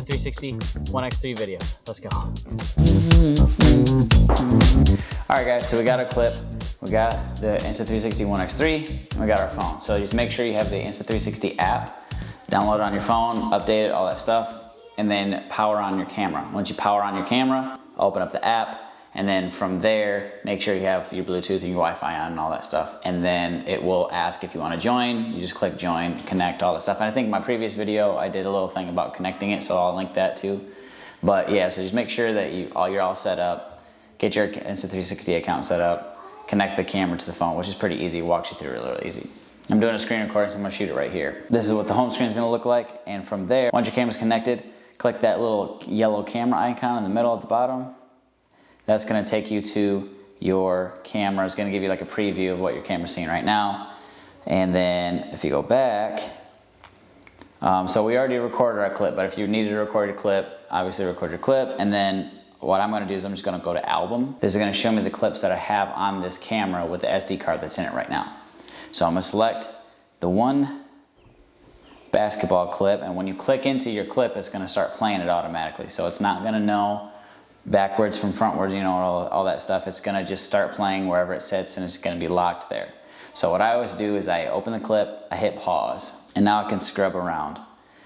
Insta360 One X3 videos. Let's go. All right, guys, so we got a clip. We got the Insta360 One X3, and we got our phone. So just make sure you have the Insta360 app, download it on your phone, update it, all that stuff, and then power on your camera. Once you power on your camera, open up the app, and then from there, make sure you have your Bluetooth and your Wi-Fi on and all that stuff. And then it will ask if you want to join. You just click join, connect, all that stuff. And I think in my previous video, I did a little thing about connecting it, so I'll link that too. But yeah, so just make sure that you're all set up. Get your Insta360 account set up. Connect the camera to the phone, which is pretty easy. Walks you through really easy. I'm doing a screen recording, so I'm gonna shoot it right here. This is what the home screen is gonna look like. And from there, once your camera's connected, click that little yellow camera icon in the middle at the bottom. That's gonna take you to your camera. It's gonna give you like a preview of what your camera's seeing right now. And then if you go back, so we already recorded our clip, but if you needed to record your clip, obviously record your clip. And then what I'm gonna do is I'm just gonna go to album. This is gonna show me the clips that I have on this camera with the SD card that's in it right now. So I'm gonna select the one basketball clip, and when you click into your clip, it's gonna start playing it automatically. So it's not gonna know backwards from frontwards, you know, all that stuff. It's gonna just start playing wherever it sits, and it's gonna be locked there. So what I always do is I open the clip, I hit pause, and now I can scrub around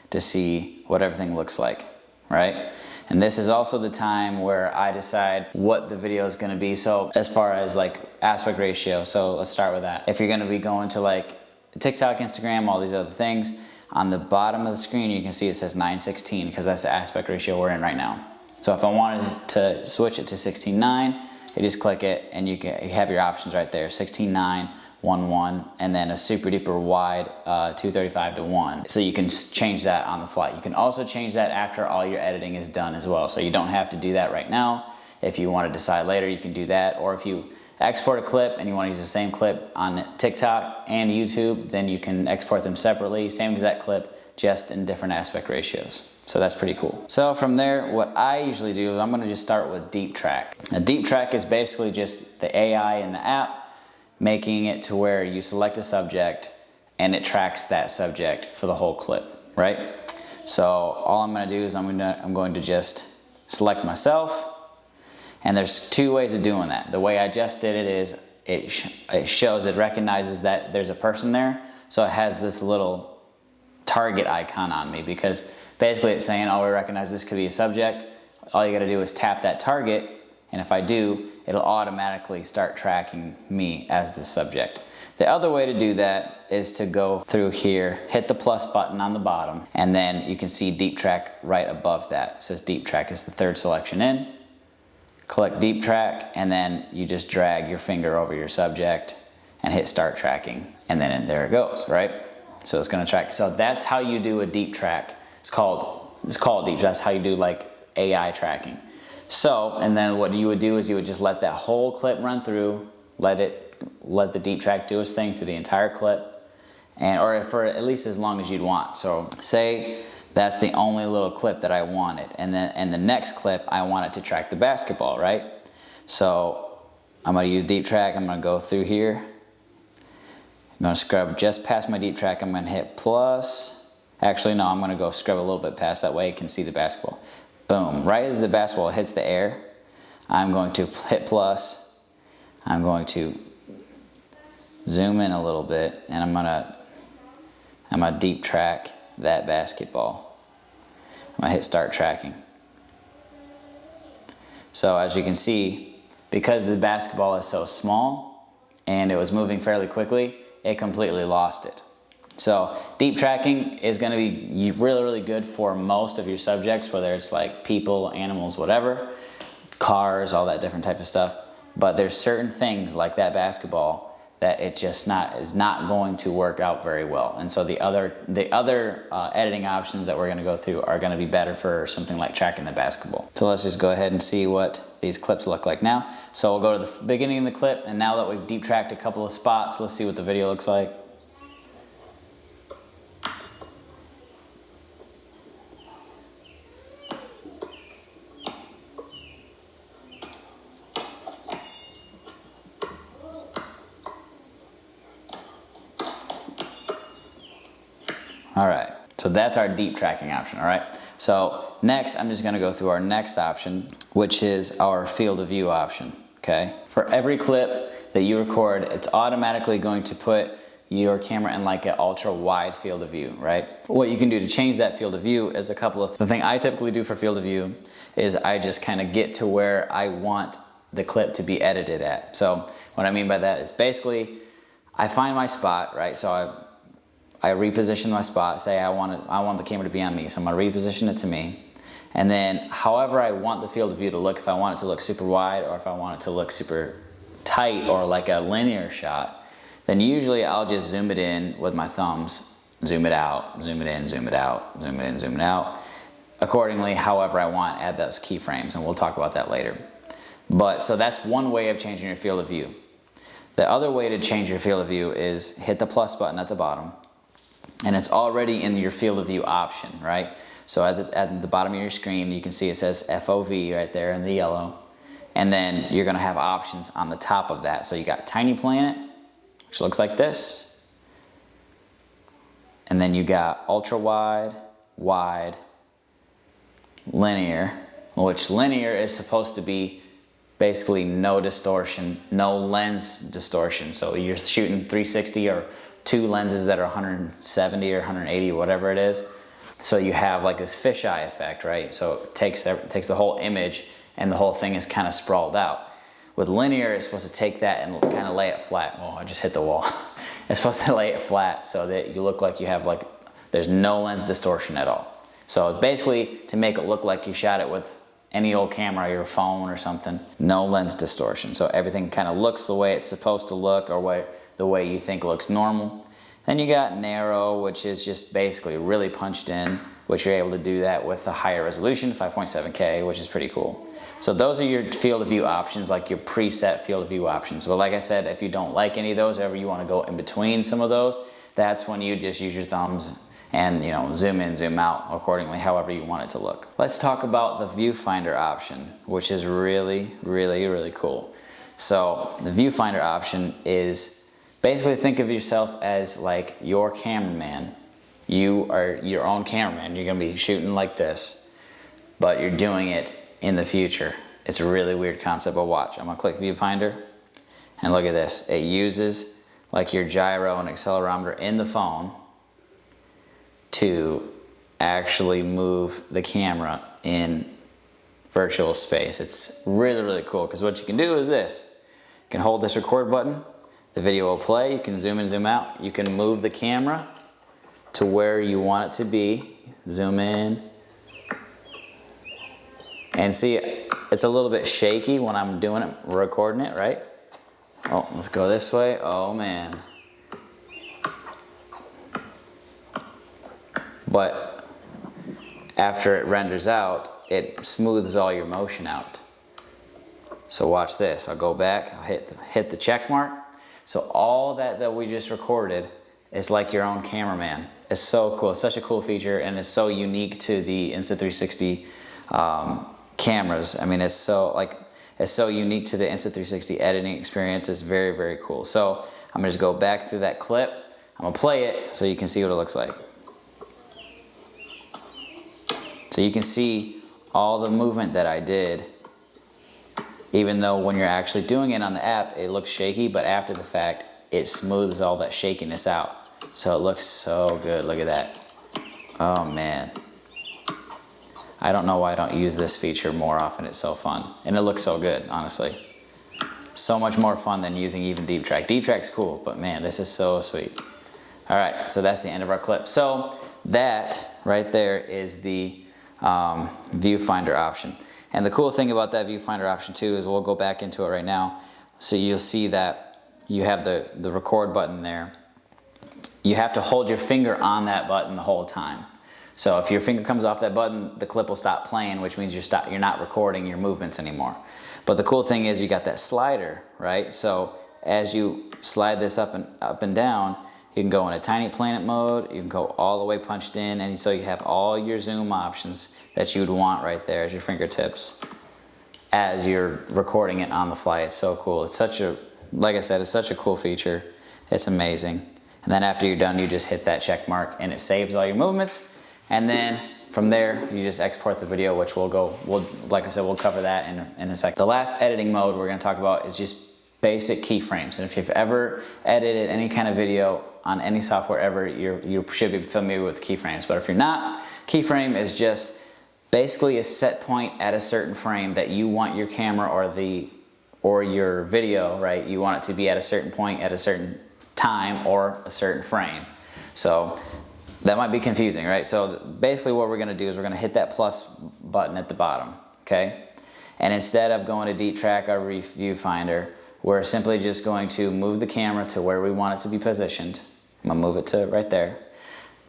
to see what everything looks like, right? And this is also the time where I decide what the video is gonna be. So as far as like aspect ratio, so let's start with that. If you're gonna be going to like TikTok, Instagram, all these other things, on the bottom of the screen you can see it says 9:16 because that's the aspect ratio we're in right now. So if I wanted to switch it to 16:9, you just click it and you have your options right there, 16:9, 1:1, and then a super duper wide 235:1. So you can change that on the fly. You can also change that after all your editing is done as well. So you don't have to do that right now. If you want to decide later, you can do that. Or if you export a clip and you want to use the same clip on TikTok and YouTube, then you can export them separately, same exact clip, just in different aspect ratios. So that's pretty cool. So from there, what I usually do is I'm gonna just start with deep track. A deep track is basically just the AI in the app, making it to where you select a subject and it tracks that subject for the whole clip, right? So all I'm gonna do is I'm going to just select myself, and there's two ways of doing that. The way I just did it is it recognizes that there's a person there, so it has this little target icon on me because basically it's saying, oh, we recognize this could be a subject. All you gotta do is tap that target, and if I do, it'll automatically start tracking me as the subject. The other way to do that is to go through here, hit the plus button on the bottom, and then you can see deep track right above that. It says deep track is the third selection in. Click deep track, and then you just drag your finger over your subject and hit start tracking, and then there it goes, right? So it's gonna track. So that's how you do a deep track. It's called deep. That's how you do like AI tracking. So, and then what you would do is you would just let that whole clip run through, let the deep track do its thing through the entire clip, or for at least as long as you'd want. So say that's the only little clip that I wanted, and then the next clip I want it to track the basketball, right? So I'm gonna use deep track. I'm gonna go through here. I'm gonna scrub just past my deep track. I'm gonna hit plus. Actually, no, I'm gonna go scrub a little bit past, that way you can see the basketball. Boom, right as the basketball hits the air, I'm going to hit plus. I'm going to zoom in a little bit, and I'm gonna deep track that basketball. I'm gonna hit start tracking. So as you can see, because the basketball is so small and it was moving fairly quickly, it completely lost it. So deep tracking is going to be really good for most of your subjects, whether it's like people, animals, whatever, cars, all that different type of stuff. But there's certain things like that basketball that it just is not going to work out very well. And so the other editing options that we're going to go through are going to be better for something like tracking the basketball. So let's just go ahead and see what these clips look like now. So we'll go to the beginning of the clip, and now that we've deep tracked a couple of spots, let's see what the video looks like. All right, So that's our deep tracking option, all right? So next, I'm just gonna go through our next option, which is our field of view option, okay? For every clip that you record, it's automatically going to put your camera in like an ultra wide field of view, right? What you can do to change that field of view is a couple of, the thing I typically do for field of view is I just kind of get to where I want the clip to be edited at. So what I mean by that is basically, I find my spot, right? So I reposition my spot, say I want the camera to be on me, so I'm gonna reposition it to me. And then however I want the field of view to look, if I want it to look super wide or if I want it to look super tight or like a linear shot, then usually I'll just zoom it in with my thumbs, zoom it out, zoom it in, zoom it out, zoom it in, zoom it out. Accordingly, however I want, add those keyframes, and we'll talk about that later. But so that's one way of changing your field of view. The other way to change your field of view is hit the plus button at the bottom, and it's already in your field of view option, right? So at the bottom of your screen, you can see it says FOV right there in the yellow. And then you're gonna have options on the top of that. So you got Tiny Planet, which looks like this. And then you got ultra wide, wide, linear, which linear is supposed to be basically no distortion, no lens distortion. So you're shooting 360 or two lenses that are 170 or 180, whatever it is. So you have like this fisheye effect, right? So it takes the whole image and the whole thing is kind of sprawled out. With linear, it's supposed to take that and kind of lay it flat. Oh, I just hit the wall. It's supposed to lay it flat so that you look like you have like, there's no lens distortion at all. So basically to make it look like you shot it with any old camera, your phone or something, no lens distortion. So everything kind of looks the way it's supposed to look or the way you think looks normal. Then you got narrow, which is just basically really punched in, which you're able to do that with a higher resolution, 5.7K, which is pretty cool. So those are your field of view options, like your preset field of view options. But like I said, if you don't like any of those, ever you want to go in between some of those, that's when you just use your thumbs and zoom in, zoom out accordingly, however you want it to look. Let's talk about the viewfinder option, which is really, really, really cool. So the viewfinder option is basically think of yourself as like your cameraman. You are your own cameraman. You're gonna be shooting like this, but you're doing it in the future. It's a really weird concept, but watch. I'm gonna click viewfinder and look at this. It uses like your gyro and accelerometer in the phone to actually move the camera in virtual space. It's really, really cool because what you can do is this. You can hold this record button, the video will play, you can zoom in, zoom out. You can move the camera to where you want it to be. Zoom in. And see, it's a little bit shaky when I'm doing it, recording it, right? Oh, let's go this way. Oh man. But after it renders out, it smooths all your motion out. So watch this. I'll go back, I'll hit the check mark. So all that we just recorded is like your own cameraman. It's so cool. It's such a cool feature, and it's so unique to the Insta360 cameras. I mean, it's so unique to the Insta360 editing experience. It's very, very cool. So I'm gonna just go back through that clip. I'm gonna play it so you can see what it looks like. So you can see all the movement that I did, even though when you're actually doing it on the app, it looks shaky, but after the fact, it smooths all that shakiness out. So it looks so good, look at that. Oh man. I don't know why I don't use this feature more often, it's so fun. And it looks so good, honestly. So much more fun than using even Deep Track. Deep Track's cool, but man, this is so sweet. All right, so that's the end of our clip. So that right there is the viewfinder option. And the cool thing about that viewfinder option too is we'll go back into it right now. So you'll see that you have the record button there. You have to hold your finger on that button the whole time. So if your finger comes off that button, the clip will stop playing, which means you're not recording your movements anymore. But the cool thing is you got that slider, right? So as you slide this up and down, you can go in a Tiny Planet mode, you can go all the way punched in, and so you have all your zoom options that you would want right there as your fingertips as you're recording it on the fly. It's so cool. It's such a, like I said, it's such a cool feature. It's amazing. And then after you're done, you just hit that check mark and it saves all your movements. And then from there, you just export the video, which like I said, we'll cover that in a second. The last editing mode we're gonna talk about is just basic keyframes. And if you've ever edited any kind of video on any software ever, you should be familiar with keyframes. But if you're not, keyframe is just basically a set point at a certain frame that you want your camera or your video, right? You want it to be at a certain point at a certain time or a certain frame. So that might be confusing, right? So basically what we're gonna do is we're gonna hit that plus button at the bottom, okay? And instead of going to deep track our viewfinder, we're simply just going to move the camera to where we want it to be positioned. I'm gonna move it to right there.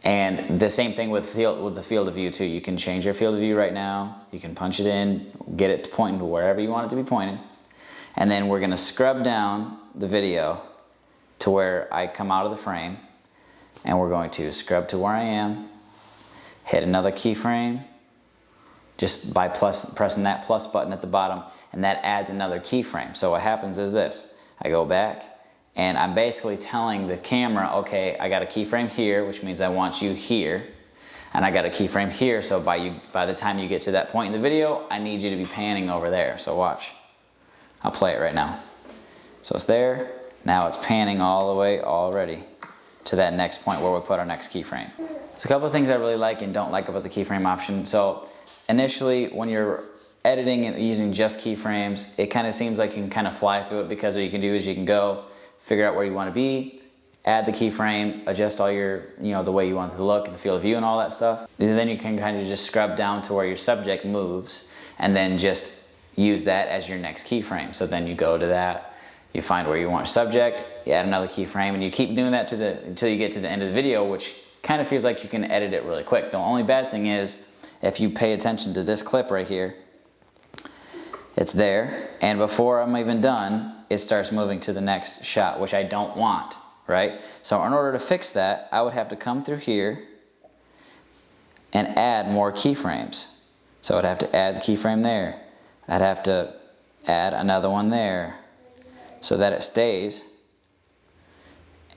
And the same thing with the field of view too. You can change your field of view right now. You can punch it in, get it pointing to wherever you want it to be pointing. And then we're gonna scrub down the video to where I come out of the frame. And we're going to scrub to where I am, hit another keyframe, just by pressing that plus button at the bottom, and that adds another keyframe. So what happens is this, I go back, and I'm basically telling the camera, okay, I got a keyframe here, which means I want you here, and I got a keyframe here, so by the time you get to that point in the video, I need you to be panning over there. So watch, I'll play it right now. So it's there, now it's panning all the way already to that next point where we put our next keyframe. There's a couple of things I really like and don't like about the keyframe option. So initially, when you're editing and using just keyframes, it kind of seems like you can kind of fly through it, because what you can do is you can go figure out where you want to be, add the keyframe, adjust all your, the way you want it to look, the field of view and all that stuff. And then you can kind of just scrub down to where your subject moves and then just use that as your next keyframe. So then you go to that, you find where you want your subject, you add another keyframe, and you keep doing that until you get to the end of the video, which kind of feels like you can edit it really quick. The only bad thing is, if you pay attention to this clip right here, it's there, and before I'm even done, it starts moving to the next shot, which I don't want, right? So in order to fix that, I would have to come through here and add more keyframes. So I'd have to add the keyframe there. I'd have to add another one there so that it stays.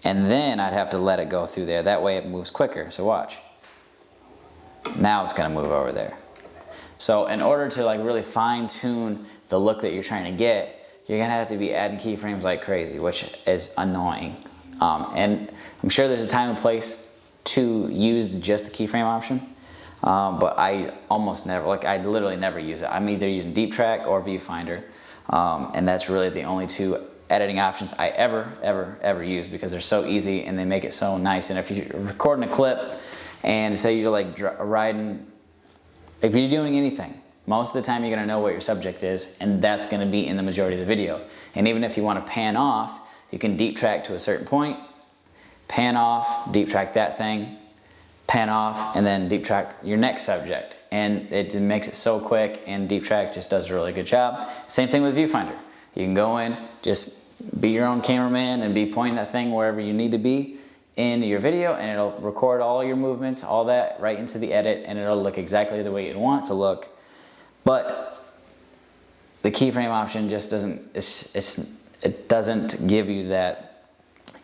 And then I'd have to let it go through there. That way it moves quicker. So watch. Now it's gonna move over there. So in order to really fine tune the look that you're trying to get, you're gonna have to be adding keyframes like crazy, which is annoying. And I'm sure there's a time and place to use just the keyframe option, but I almost never, I literally never use it. I'm either using deep track or viewfinder, and that's really the only two editing options I ever use, because they're so easy and they make it so nice. And if you're recording a clip and say you're riding, if you're doing anything, most of the time you're gonna know what your subject is, and that's gonna be in the majority of the video. And even if you wanna pan off, you can deep track to a certain point, pan off, deep track that thing, pan off, and then deep track your next subject. And it makes it so quick, and deep track just does a really good job. Same thing with viewfinder. You can go in, just be your own cameraman and be pointing that thing wherever you need to be in your video, and it'll record all your movements, all that right into the edit, and it'll look exactly the way you'd want it to look. But the keyframe option just doesn't, it doesn't give you that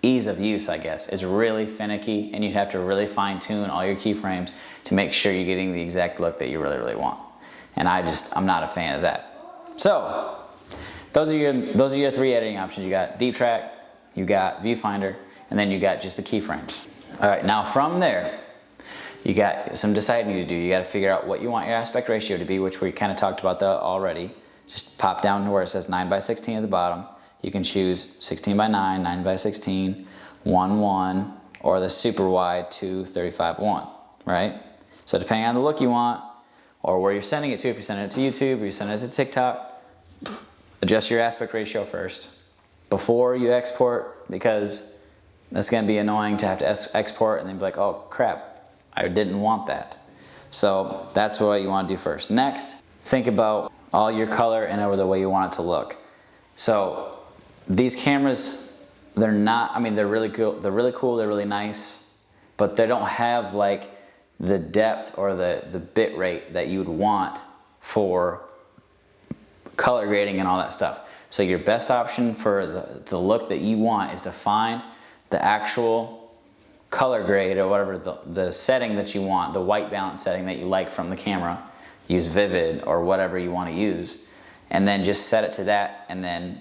ease of use, I guess. It's really finicky, and you have to really fine tune all your keyframes to make sure you're getting the exact look that you really want. And I'm not a fan of that. So those are your three editing options. You got deep track, you got viewfinder, and then you got just the keyframes. All right, now from there, you got some deciding to do. You got to figure out what you want your aspect ratio to be, which we kind of talked about that already. Just pop down to where it says 9:16 at the bottom. You can choose 16:9, 9:16, 1:1, or the super wide 2:35:1, right? So depending on the look you want, or where you're sending it to, if you're sending it to YouTube or you're sending it to TikTok, adjust your aspect ratio first before you export, because that's going to be annoying to have to export and then be like, oh crap, I didn't want that. So that's what you want to do first. Next, think about all your color and over the way you want it to look. So these cameras, they're really cool, they're really nice, but they don't have the depth or the bit rate that you would want for color grading and all that stuff. So your best option for the look that you want is to find the actual color grade or whatever the setting that you want, the white balance setting that you like from the camera. Use vivid or whatever you want to use, and then just set it to that, and then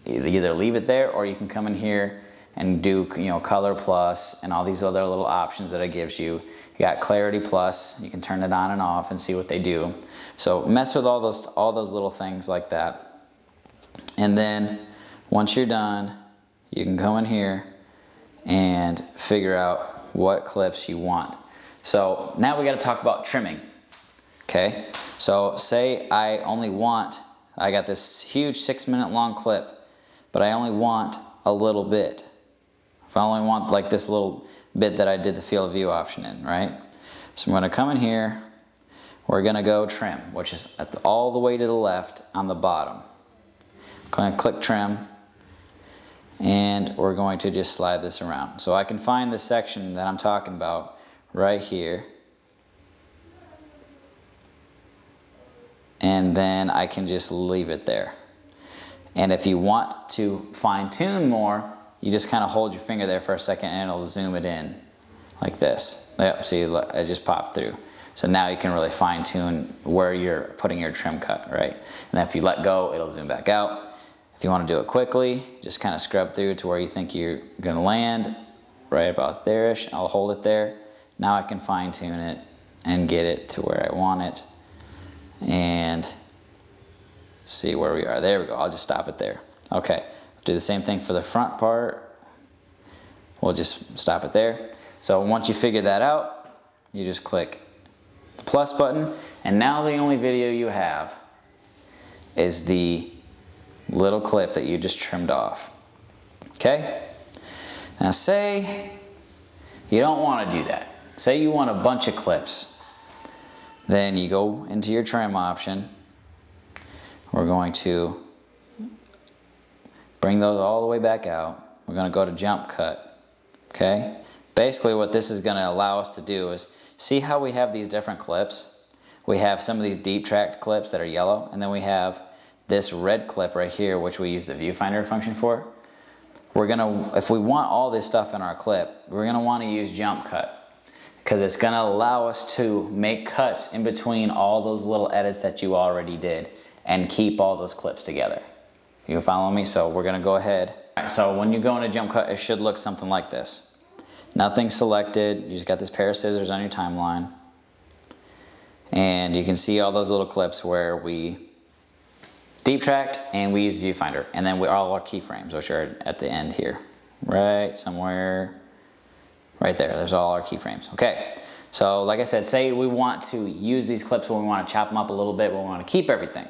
either leave it there, or you can come in here and do, you know, color plus and all these other little options that it gives you. You got clarity plus, you can turn it on and off and see what they do. So mess with all those little things like that. And then once you're done, you can come in here and figure out what clips you want. So now we got to talk about trimming. Okay, so say I got this huge 6-minute long clip, but I only want a little bit. If I only want like this little bit that I did the field of view option in, right? So I'm going to come in here, we're going to go trim, which is all the way to the left on the bottom. I'm going to click trim, and we're going to just slide this around. So I can find the section that I'm talking about right here. And then I can just leave it there. And if you want to fine tune more, you just kind of hold your finger there for a second and it'll zoom it in like this. Yep, see, it just popped through. So now you can really fine tune where you're putting your trim cut, right? And then if you let go, it'll zoom back out. If you want to do it quickly, just kind of scrub through to where you think you're going to land, right about there-ish. I'll hold it there. Now I can fine tune it and get it to where I want it. And see where we are. There we go. I'll just stop it there. Okay. Do the same thing for the front part. We'll just stop it there. So once you figure that out, you just click the plus button, and now the only video you have is the little clip that you just trimmed off. Okay? Now say you don't want to do that. Say you want a bunch of clips. Then you go into your trim option. We're going to bring those all the way back out. We're going to go to jump cut. Okay? Basically what this is going to allow us to do is, see how we have these different clips? We have some of these deep tracked clips that are yellow, and then we have this red clip right here, which we use the viewfinder function for. We're going to, if we want all this stuff in our clip, we're going to want to use jump cut, because it's going to allow us to make cuts in between all those little edits that you already did and keep all those clips together. You follow me? So we're going to go ahead. All right, so when you go into jump cut, it should look something like this. Nothing selected. You just got this pair of scissors on your timeline. And you can see all those little clips where we deep tracked and we used the viewfinder. And then all our keyframes, which are at the end here. Right somewhere. Right there, there's all our keyframes. Okay, so like I said, say we want to use these clips when we want to chop them up a little bit, but we want to keep everything.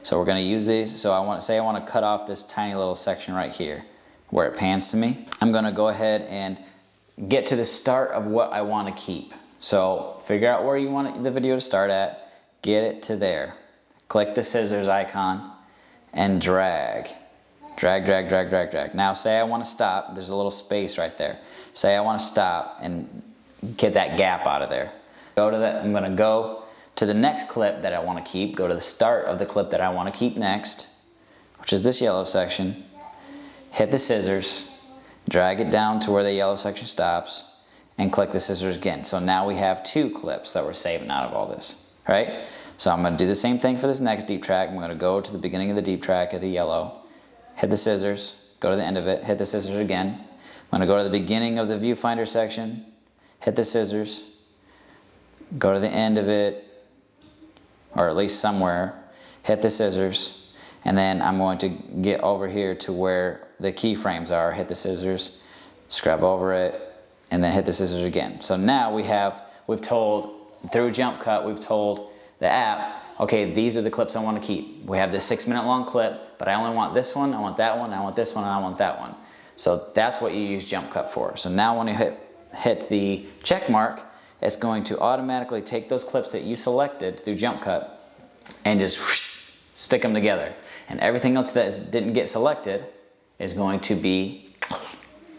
So we're going to use these. So I want to cut off this tiny little section right here where it pans to me. I'm going to go ahead and get to the start of what I want to keep. So figure out where you want the video to start at, get it to there. Click the scissors icon and drag. Drag, drag, drag, drag, drag. Now say I want to stop, there's a little space right there. Say I want to stop and get that gap out of there. Go to that, I'm going to go to the next clip that I want to keep, go to the start of the clip that I want to keep next, which is this yellow section. Hit the scissors, drag it down to where the yellow section stops, and click the scissors again. So now we have 2 clips that we're saving out of all this, right? So I'm going to do the same thing for this next deep track. I'm going to go to the beginning of the deep track of the yellow, hit the scissors, go to the end of it, hit the scissors again. I'm going to go to the beginning of the viewfinder section, hit the scissors, go to the end of it, or at least somewhere, hit the scissors, and then I'm going to get over here to where the keyframes are, hit the scissors, scrub over it, and then hit the scissors again. So now we've told, through jump cut, we've told the app, okay, these are the clips I want to keep. We have this 6-minute long clip, but I only want this one, I want that one, I want this one, and I want that one. So that's what you use jump cut for. So now when you hit the check mark, it's going to automatically take those clips that you selected through jump cut and just whoosh, stick them together. And everything else that didn't get selected is going to be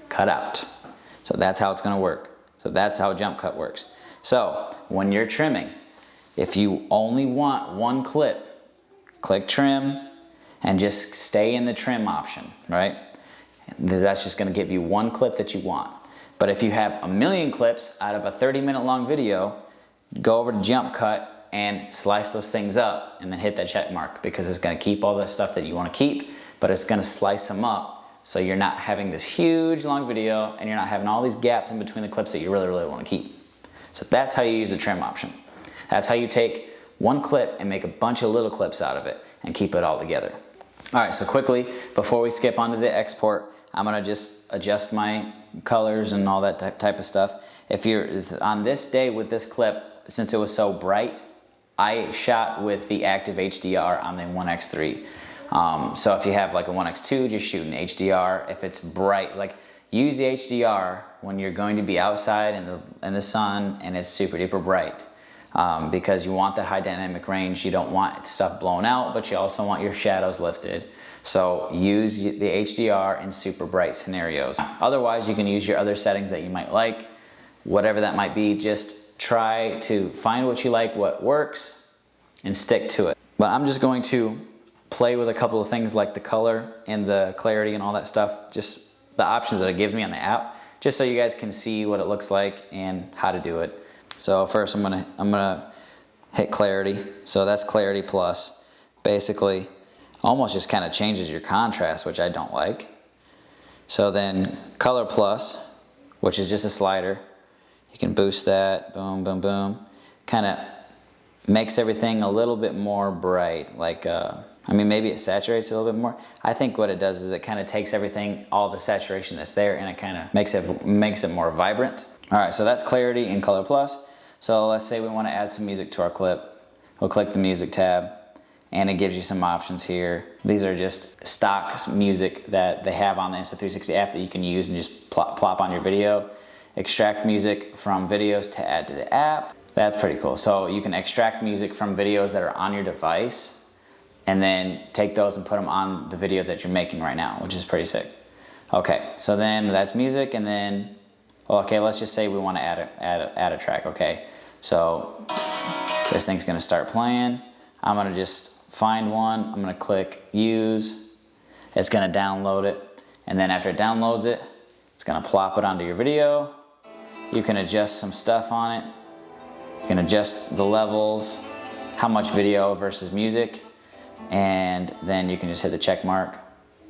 cut out. So that's how it's going to work. So that's how jump cut works. So when you're trimming, if you only want one clip, click trim and just stay in the trim option, right? That's just going to give you one clip that you want. But if you have 1,000,000 clips out of a 30-minute long video, go over to jump cut and slice those things up and then hit that check mark, because it's gonna keep all the stuff that you wanna keep, but it's gonna slice them up so you're not having this huge long video and you're not having all these gaps in between the clips that you really, really wanna keep. So that's how you use the trim option. That's how you take one clip and make a bunch of little clips out of it and keep it all together. All right, so quickly, before we skip onto the export, I'm gonna just adjust my colors and all that type of stuff. If you're on this day with this clip, since it was so bright, I shot with the active HDR on the One X3. So if you have like a One X2, just shoot in HDR. If it's bright, like use the HDR when you're going to be outside in the sun and it's super duper bright. Because you want that high dynamic range. You don't want stuff blown out, but you also want your shadows lifted. So use the HDR in super bright scenarios. Otherwise, you can use your other settings that you might like, whatever that might be. Just try to find what you like, what works, and stick to it. But I'm just going to play with a couple of things like the color and the clarity and all that stuff, just the options that it gives me on the app, just so you guys can see what it looks like and how to do it. So first I'm gonna hit clarity. So that's clarity plus. Basically, almost just kind of changes your contrast, which I don't like. So then color plus, which is just a slider. You can boost that, boom, boom, boom. Kind of makes everything a little bit more bright. Like, I mean, maybe it saturates it a little bit more. I think what it does is it kind of takes everything, all the saturation that's there, and it kind of makes it more vibrant. All right, so that's clarity and color plus. So let's say we want to add some music to our clip. We'll click the music tab and it gives you some options here. These are just stock music that they have on the Insta360 app that you can use and just plop on your video. Extract music from videos to add to the app. That's pretty cool. So you can extract music from videos that are on your device and then take those and put them on the video that you're making right now, which is pretty sick. Okay, so then that's music, and then, well, okay, let's just say we want to add a track. Okay, so this thing's gonna start playing. I'm gonna just find one. I'm gonna click use. It's gonna download it, and then after it downloads it, it's gonna plop it onto your video. You can adjust some stuff on it. You can adjust the levels, how much video versus music, and then you can just hit the check mark.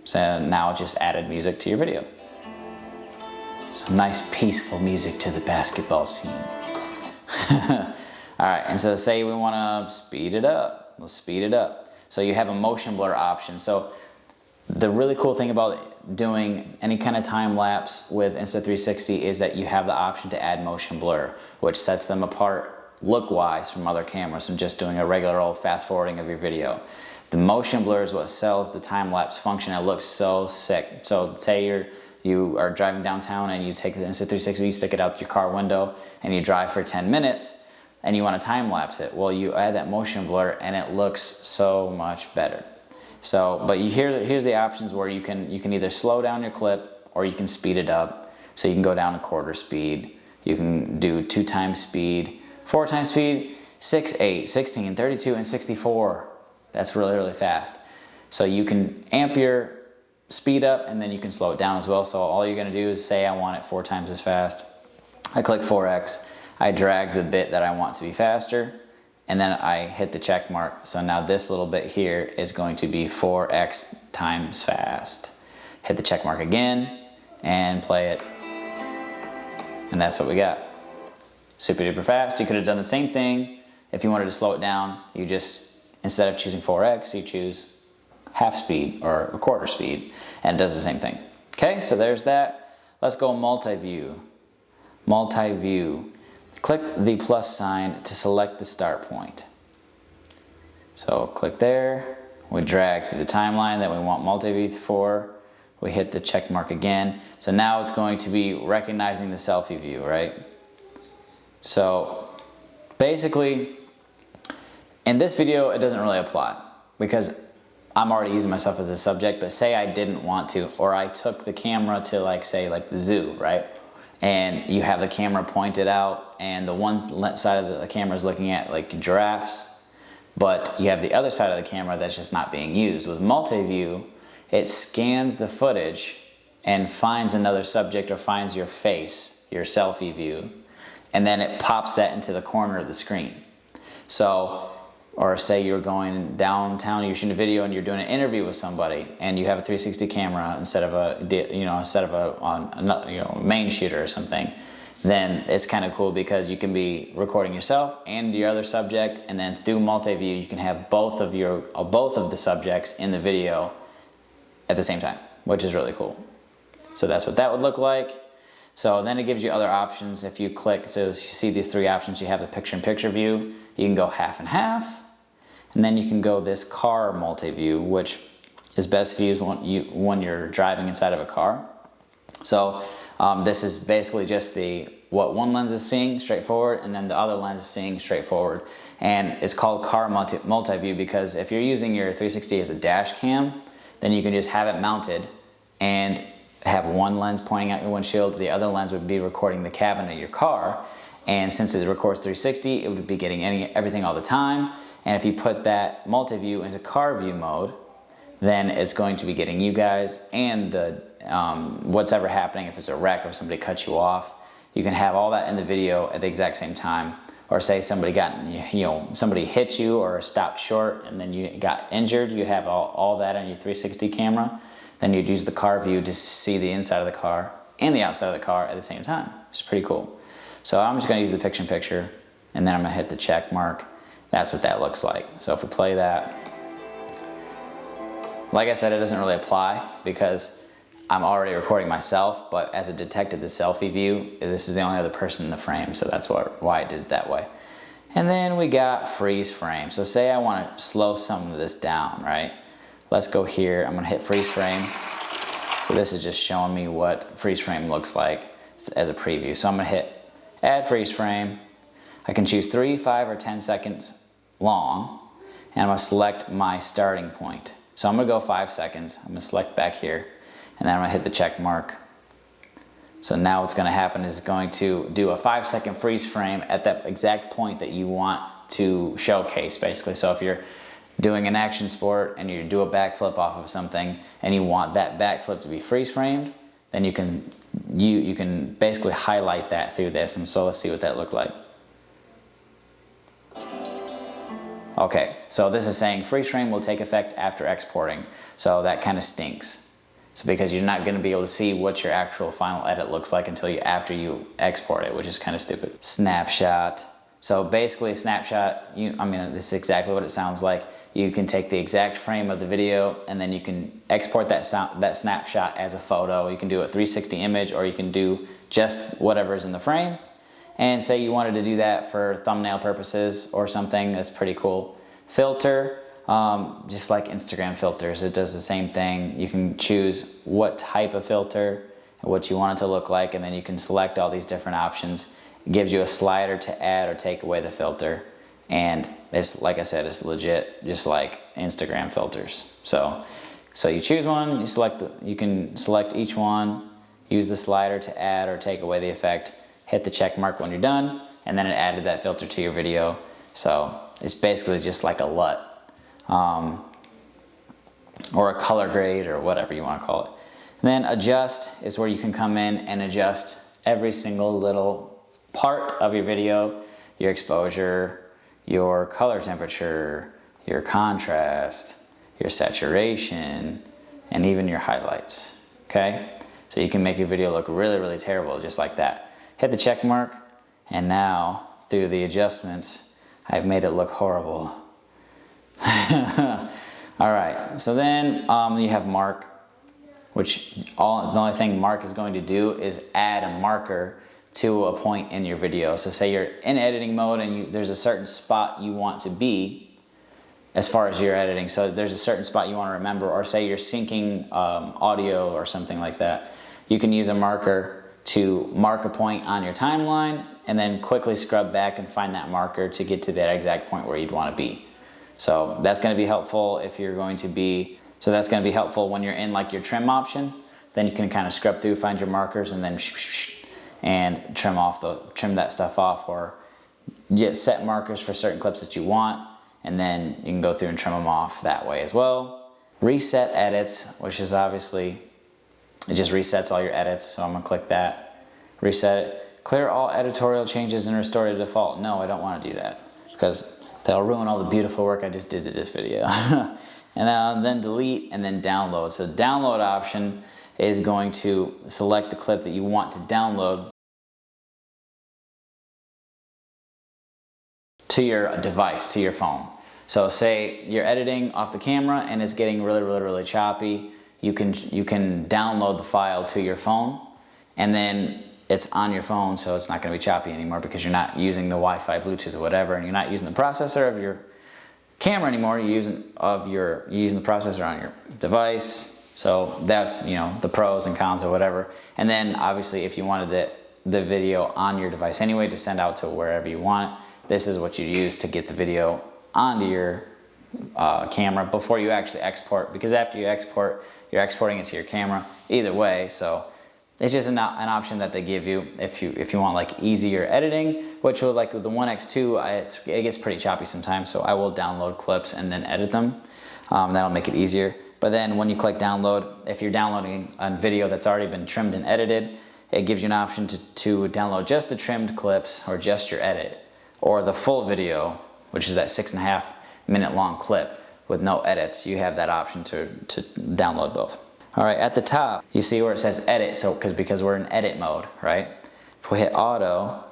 So now it just added music to your video. Some nice peaceful music to the basketball scene. All right, and so say we want to speed it up. Let's speed it up. So you have a motion blur option. So the really cool thing about doing any kind of time lapse with Insta360 is that you have the option to add motion blur, which sets them apart look-wise from other cameras from just doing a regular old fast forwarding of your video. The motion blur is what sells the time lapse function. It looks so sick. So say you are driving downtown and you take the Insta360, you stick it out your car window and you drive for 10 minutes and you want to time lapse it. Well, you add that motion blur and it looks so much better. So, but here's the options where you can either slow down your clip or you can speed it up. So you can go down to quarter speed. You can do 2 times speed, 4 times speed, 6, 8, 16, 32, and 64. That's really, really fast. So you can amp your speed up and then you can slow it down as well. So all you're gonna do is say I want it 4 times as fast. I click 4x, I drag the bit that I want to be faster, and then I hit the check mark. So now this little bit here is going to be 4x times fast. Hit the check mark again and play it. And that's what we got. Super duper fast. You could have done the same thing. If you wanted to slow it down, you just, instead of choosing 4x, you choose half speed or a quarter speed, and it does the same thing. Okay, so there's that. Let's go multi-view. Multi-view. Click the plus sign to select the start point. So click there. We drag through the timeline that we want multi-view for. We hit the check mark again. So now it's going to be recognizing the selfie view, right? So basically, in this video, it doesn't really apply because I'm already using myself as a subject, but say I didn't want to, or I took the camera to like, say like the zoo, right? And you have the camera pointed out and the one side of the camera is looking at like giraffes, but you have the other side of the camera that's just not being used. With multi-view, it scans the footage and finds another subject or finds your face. your selfie view, and then it pops that into the corner of the screen. So, or say you're going downtown, you're shooting a video and you're doing an interview with somebody, and you have a 360 camera instead of a main shooter or something. Then it's kind of cool because you can be recording yourself and your other subject, and then through multi-view you can have both of the subjects in the video at the same time, which is really cool. So that's what that would look like. So then it gives you other options. If you click, so you see these three options, you have the picture-in-picture view, you can go half and half, and then you can go this car multi-view, which is best used when you're driving inside of a car. So this is basically just what one lens is seeing straightforward, and then the other lens is seeing straightforward. And it's called car multi-view because if you're using your 360 as a dash cam, then you can just have it mounted and have one lens pointing at your windshield, the other lens would be recording the cabin of your car. And since it records 360, it would be getting everything all the time. And if you put that multi-view into car view mode, then it's going to be getting you guys and the what's ever happening. If it's a wreck or somebody cuts you off, you can have all that in the video at the exact same time. Or say somebody somebody hit you or stopped short and then you got injured, you have all that on your 360 camera. Then you'd use the car view to see the inside of the car and the outside of the car at the same time. It's pretty cool. So I'm just gonna use the picture-in-picture, and then I'm gonna hit the check mark. That's what that looks like. So if we play that, like I said, it doesn't really apply because I'm already recording myself, but as it detected the selfie view, this is the only other person in the frame, so that's why I did it that way. And then we got freeze frame. So say I wanna slow some of this down, right? Let's go here, I'm gonna hit freeze frame. So this is just showing me what freeze frame looks like as a preview. So I'm gonna hit add freeze frame. I can choose 3, 5, or 10 seconds long, and I'm gonna select my starting point. So I'm gonna go 5 seconds. I'm gonna select back here, and then I'm gonna hit the check mark. So now what's gonna happen is it's going to do a 5-second freeze frame at that exact point that you want to showcase, basically. So if you're doing an action sport and you do a backflip off of something and you want that backflip to be freeze framed, then you can basically highlight that through this. And so let's see what that looked like. Okay, so this is saying freeze frame will take effect after exporting. So that kind of stinks. So because you're not going to be able to see what your actual final edit looks like until after you export it, which is kind of stupid. Snapshot. So basically a snapshot, this is exactly what it sounds like. You can take the exact frame of the video and then you can export that snapshot as a photo. You can do a 360 image, or you can do just whatever's in the frame. And say you wanted to do that for thumbnail purposes or something, that's pretty cool. Filter, just like Instagram filters, it does the same thing. You can choose what type of filter and what you want it to look like, and then you can select all these different options. It gives you a slider to add or take away the filter. And it's, like I said, it's legit, just like Instagram filters. So you choose one, you can select each one, use the slider to add or take away the effect, hit the check mark when you're done, and then it added that filter to your video. So it's basically just like a LUT, or a color grade, or whatever you want to call it. And then adjust is where you can come in and adjust every single little part of your video, your exposure, your color temperature, your contrast, your saturation, and even your highlights, okay? So you can make your video look really, really terrible just like that. Hit the check mark, and now through the adjustments, I've made it look horrible. All right, so then you have mark, which the only thing mark is going to do is add a marker to a point in your video. So say you're in editing mode and there's a certain spot you want to be as far as your editing. So there's a certain spot you want to remember, or say you're syncing audio or something like that. You can use a marker to mark a point on your timeline and then quickly scrub back and find that marker to get to that exact point where you'd want to be. So that's going to be helpful if you're going to be, so that's going to be helpful when you're in like your trim option. Then you can kind of scrub through, find your markers, and then and trim that stuff off, or set markers for certain clips that you want, and then you can go through and trim them off that way as well. Reset edits, which is obviously, it just resets all your edits, so I'm gonna click that, reset it. clear all editorial changes and restore to default. No, I don't want to do that because that'll ruin all the beautiful work I just did to this video. And then delete and then download. So the download option is going to select the clip that you want to download to your device, to your phone. So say you're editing off the camera and it's getting really choppy. You can download the file to your phone, and then it's on your phone, so it's not going to be choppy anymore because you're not using the Wi-Fi, Bluetooth, or whatever, and you're not using the processor of your camera anymore. You're using the processor on your device. So that's, you know, the pros and cons or whatever. And then obviously if you wanted the video on your device anyway to send out to wherever you want it, this is what you use to get the video onto your camera before you actually export, because after you export, you're exporting it to your camera either way. So it's just an option that they give you if you want like easier editing, which will, like with the One X2, it gets pretty choppy sometimes, so I will download clips and then edit them. That'll make it easier. But then when you click download, if you're downloading a video that's already been trimmed and edited, it gives you an option to download just the trimmed clips or just your edit, or the full video, which is that 6.5 minute long clip with no edits. You have that option to download both. All right, at the top, you see where it says edit, so because we're in edit mode, right? If we hit auto,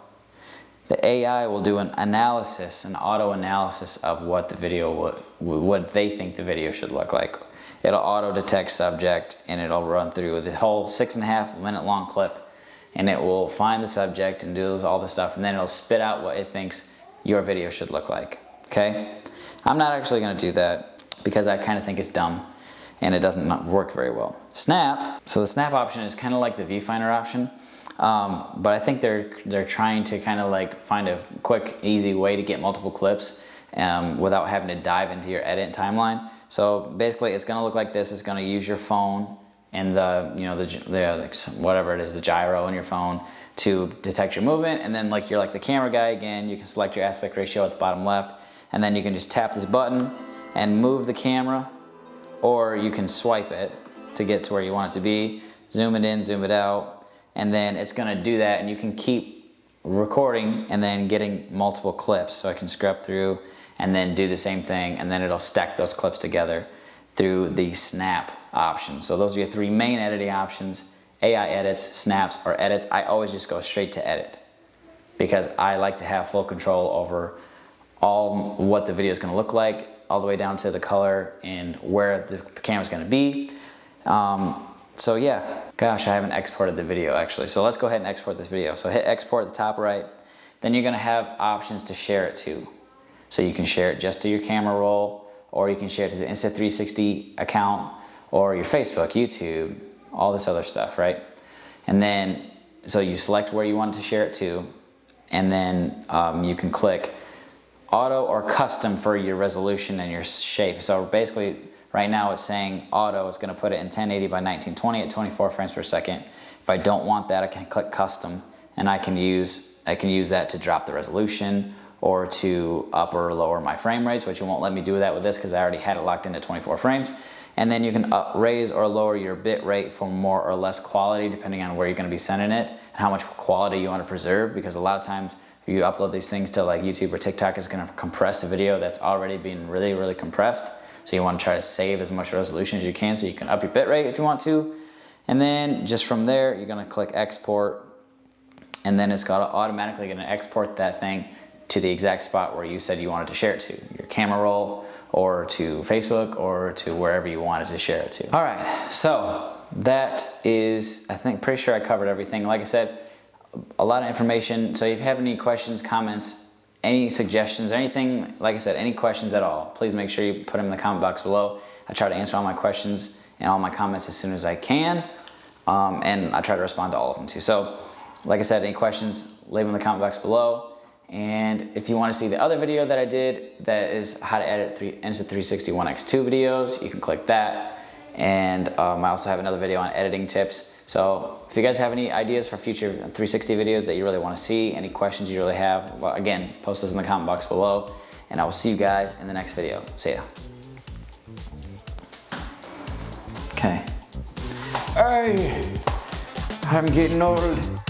the AI will do an auto analysis of what the video what they think the video should look like. It'll auto detect subject, and it'll run through the whole 6.5 minute long clip, and it will find the subject and do all this stuff, and then it'll spit out what it thinks your video should look like, okay? I'm not actually gonna do that because I kind of think it's dumb and it doesn't work very well. Snap, so the snap option is kind of like the viewfinder option, but I think they're trying to kind of like find a quick, easy way to get multiple clips without having to dive into your edit timeline. So basically it's gonna look like this. It's gonna use your phone and whatever it is, the gyro in your phone to detect your movement, and then like you're like the camera guy again, you can select your aspect ratio at the bottom left, and then you can just tap this button and move the camera, or you can swipe it to get to where you want it to be, zoom it in, zoom it out, and then it's gonna do that, and you can keep recording and then getting multiple clips. So I can scrub through and then do the same thing, and then it'll stack those clips together through the snap option. So those are your three main editing options: AI edits, snaps, or edits. I always just go straight to edit because I like to have full control over what the video is going to look like, all the way down to the color and where the camera's going to be. So yeah, gosh, I haven't exported the video actually. So let's go ahead and export this video. So hit export at the top right. Then you're going to have options to share it to. So you can share it just to your camera roll, or you can share it to the Insta360 account, or your Facebook, YouTube, all this other stuff, right? And then, so you select where you want to share it to, and then you can click auto or custom for your resolution and your shape. So basically, right now it's saying auto is going to put it in 1080 by 1920 at 24 frames per second. If I don't want that, I can click custom, and I can use that to drop the resolution or to up or lower my frame rates, which it won't let me do that with this because I already had it locked into 24 frames. And then you can raise or lower your bit rate for more or less quality depending on where you're going to be sending it and how much quality you want to preserve, because a lot of times if you upload these things to like YouTube or TikTok, it's going to compress a video that's already been really compressed. So you want to try to save as much resolution as you can so you can up your bit rate if you want to. And then just from there, you're going to click export, and then it's automatically going to export that thing to the exact spot where you said you wanted to share it to, your camera roll, or to Facebook, or to wherever you wanted to share it to. All right, so that is, I think, pretty sure I covered everything. Like I said, a lot of information. So if you have any questions, comments, any suggestions, anything, like I said, any questions at all, please make sure you put them in the comment box below. I try to answer all my questions and all my comments as soon as I can, and I try to respond to all of them too. So like I said, any questions, leave them in the comment box below. And if you want to see the other video that I did, that is how to edit Insta360 One X2 videos, you can click that. And I also have another video on editing tips. So if you guys have any ideas for future 360 videos that you really want to see, any questions you really have, well, again, post those in the comment box below. And I will see you guys in the next video. See ya. Okay. Hey, I'm getting old.